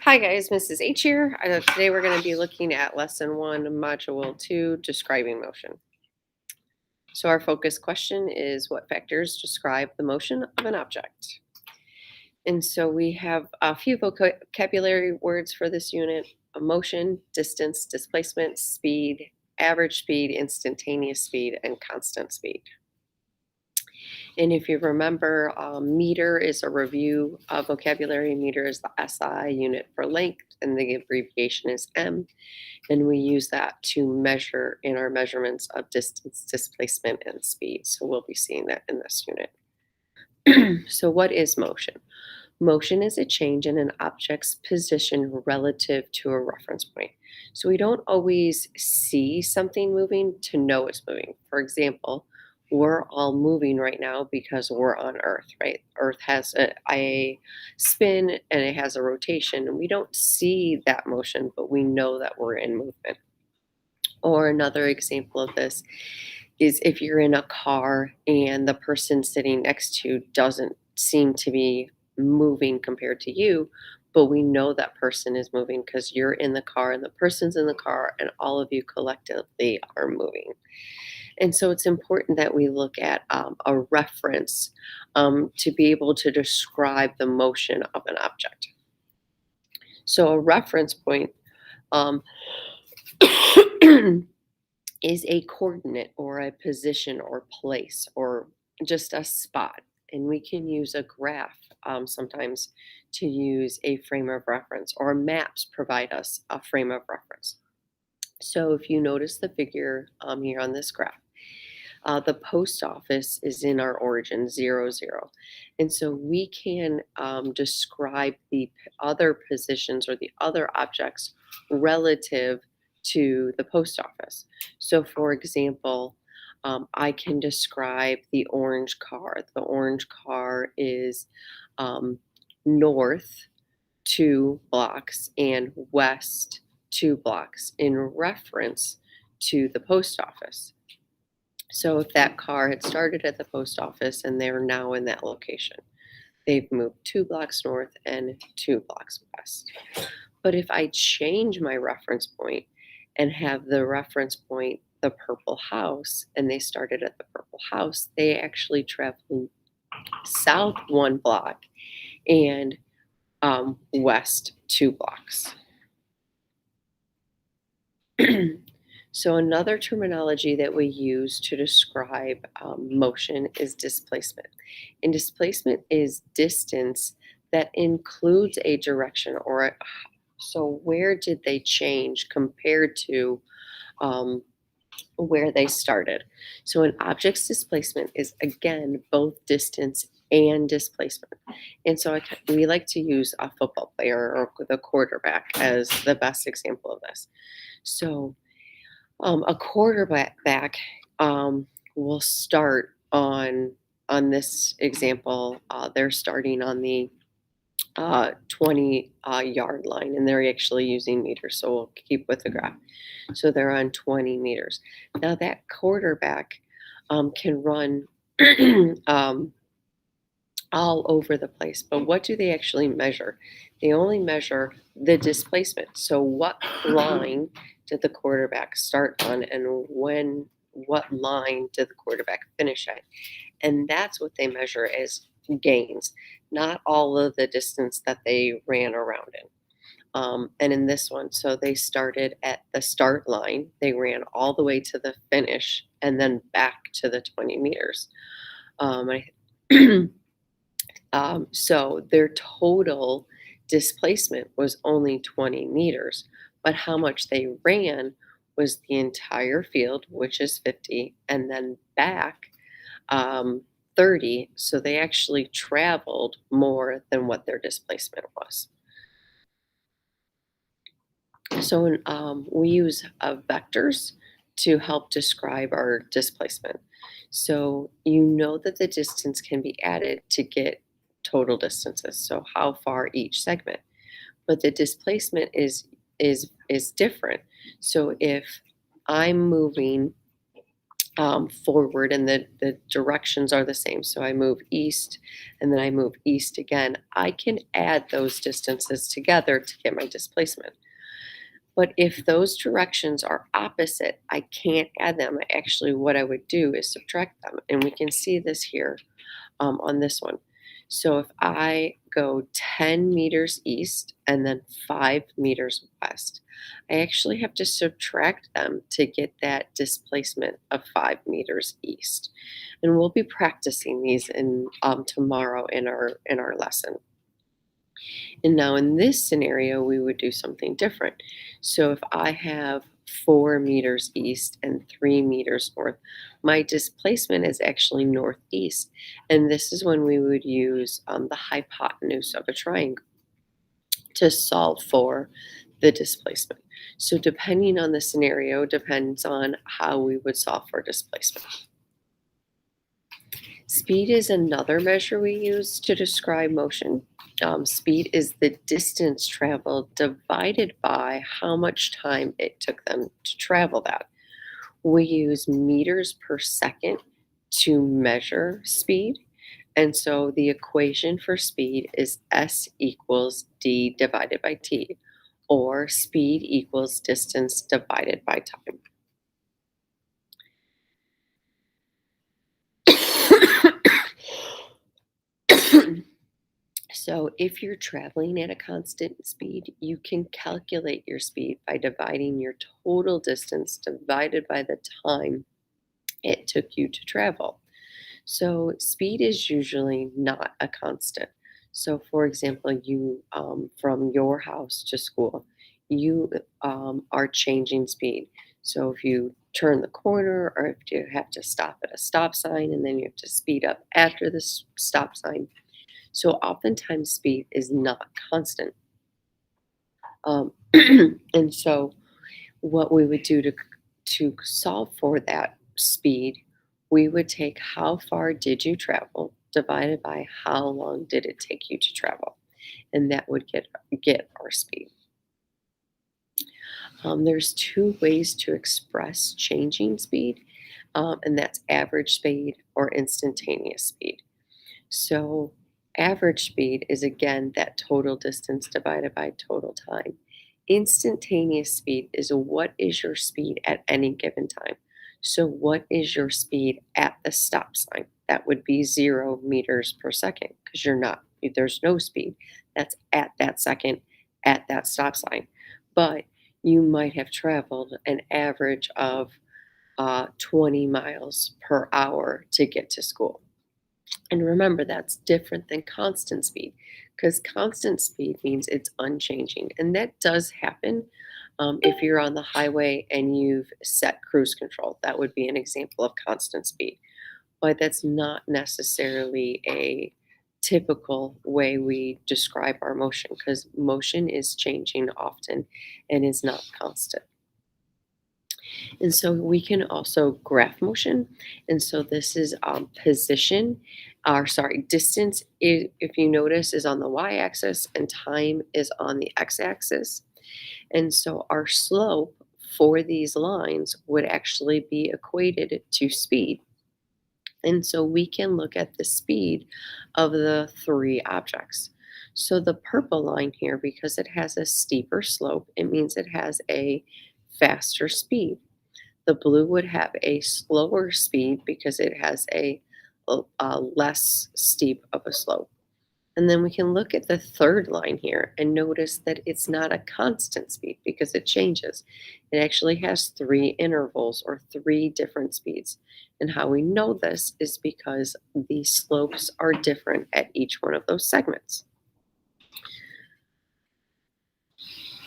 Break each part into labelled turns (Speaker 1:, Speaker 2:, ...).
Speaker 1: Hi guys, Mrs. H here. Today we're going to be looking at Lesson 1, Module 2, Describing Motion. So our focus question is what factors describe the motion of an object? And so we have a few vocabulary words for this unit: motion, distance, displacement, speed, average speed, instantaneous speed, and constant speed. And if you remember, meter is a review of vocabulary. Meter is the SI unit for length, and the abbreviation is M. And we use that to measure in our measurements of distance, displacement, and speed. So we'll be seeing that in this unit. So what is motion? Motion is a change in an object's position relative to a reference point. So we don't always see something moving to know it's moving. For example, we're all moving right now because we're on Earth, right? Earth has a spin and it has a rotation, and we don't see that motion, but we know that we're in movement. Or another example of this is if you're in a car and the person sitting next to you doesn't seem to be moving compared to you, but we know that person is moving because you're in the car and the person's in the car and all of you collectively are moving. And so it's important that we look at a reference to be able to describe the motion of an object. So a reference point um, is a coordinate or a position or place or just a spot. And we can use a graph sometimes to use a frame of reference, or maps provide us a frame of reference. So if you notice the figure here on this graph, the post office is in our origin 00. And so we can describe the other positions or the other objects relative to the post office. So, for example, I can describe the orange car. The orange car is north 2 blocks and west 2 blocks in reference to the post office. So if that car had started at the post office and they're now in that location, they've moved 2 blocks north and 2 blocks west. But if I change my reference point and have the reference point the purple house, and they started at the purple house, they actually traveled south 1 block and west 2 blocks. So another terminology that we use to describe motion is displacement. And displacement is distance that includes a direction so where did they change compared to where they started. So an object's displacement is, again, both distance and displacement. And so we like to use a football player or the quarterback as the best example of this. So a quarterback will start on this example. They're starting on the 20 yard line, and they're actually using meters. So we'll keep with the graph. So they're on 20 meters. Now that quarterback can run all over the place. But what do they actually measure? They only measure the displacement. So what line did the quarterback start on, and what line did the quarterback finish at? And that's what they measure as gains, not all of the distance that they ran around in. And in this one, so they started at the start line, they ran all the way to the finish, and then back to the 20 meters. So their total displacement was only 20 meters, but how much they ran was the entire field, which is 50, and then back 30. So they actually traveled more than what their displacement was. So we use vectors to help describe our displacement. So you know that the distance can be added to get total distances, so how far each segment. But the displacement is different. So if I'm moving forward and the directions are the same. So I move east and then I move east again. I can add those distances together to get my displacement. But if those directions are opposite, I can't add them. Actually, what I would do is subtract them. And we can see this here on this one. So if I go 10 meters east and then 5 meters west, I actually have to subtract them to get that displacement of 5 meters east. And we'll be practicing these in tomorrow in our lesson. And now in this scenario, we would do something different. So if I have 4 meters east and 3 meters north, my displacement is actually northeast. And this is when we would use the hypotenuse of a triangle to solve for the displacement. So depending on the scenario, depends on how we would solve for displacement. Speed is another measure we use to describe motion. Speed is the distance traveled divided by how much time it took them to travel that. We use meters per second to measure speed. And so the equation for speed is S equals D divided by T, or speed equals distance divided by time. So if you're traveling at a constant speed, you can calculate your speed by dividing your total distance divided by the time it took you to travel. So speed is usually not a constant. So for example, you from your house to school, you are changing speed. So if you turn the corner or if you have to stop at a stop sign and then you have to speed up after the stop sign, so oftentimes speed is not constant. And so what we would do to solve for that speed, we would take how far did you travel divided by how long did it take you to travel. And that would get our speed. There's two ways to express changing speed, and that's average speed or instantaneous speed. So average speed is again that total distance divided by total time. Instantaneous speed is what is your speed at any given time. So what is your speed at the stop sign? That would be 0 meters per second because there's no speed. That's at that second at that stop sign. But you might have traveled an average of 20 miles per hour to get to school. And remember, that's different than constant speed because constant speed means it's unchanging. And that does happen if you're on the highway and you've set cruise control. That would be an example of constant speed. But that's not necessarily a typical way we describe our motion because motion is changing often and is not constant. And so we can also graph motion. And so this is position, or sorry, distance, if you notice, is on the y-axis and time is on the x-axis. And so our slope for these lines would actually be equated to speed. And so we can look at the speed of the three objects. So the purple line here, because it has a steeper slope, it means it has a faster speed. The blue would have a slower speed because it has a less steep of a slope. And then we can look at the third line here and notice that it's not a constant speed because it changes. It actually has 3 intervals or 3 different speeds. And how we know this is because the slopes are different at each one of those segments.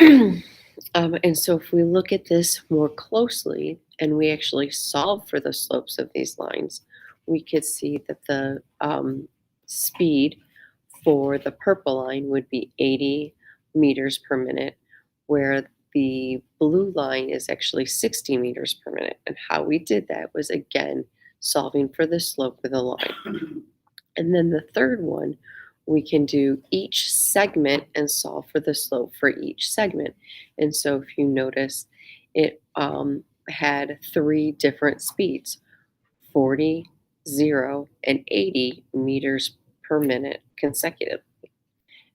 Speaker 1: And so if we look at this more closely and we actually solve for the slopes of these lines, we could see that the speed for the purple line would be 80 meters per minute, where the blue line is actually 60 meters per minute. And how we did that was, again, solving for the slope of the line. And then the third one, we can do each segment and solve for the slope for each segment. And so if you notice, it had 3 different speeds. 40, 0, and 80 meters per minute consecutively.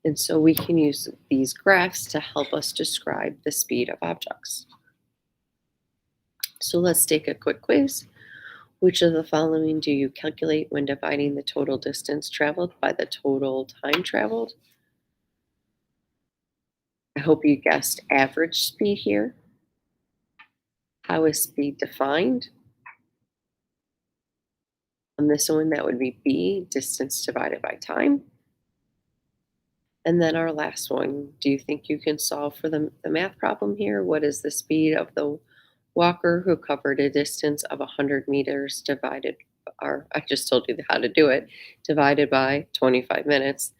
Speaker 1: And so we can use these graphs to help us describe the speed of objects. So let's take a quick quiz. Which of the following do you calculate when dividing the total distance traveled by the total time traveled? I hope you guessed average speed here. How is speed defined? On this one, that would be B, distance divided by time. And then our last one, do you think you can solve for the math problem here? What is the speed of the walker who covered a distance of 100 meters divided, or I just told you how to do it, divided by 25 minutes?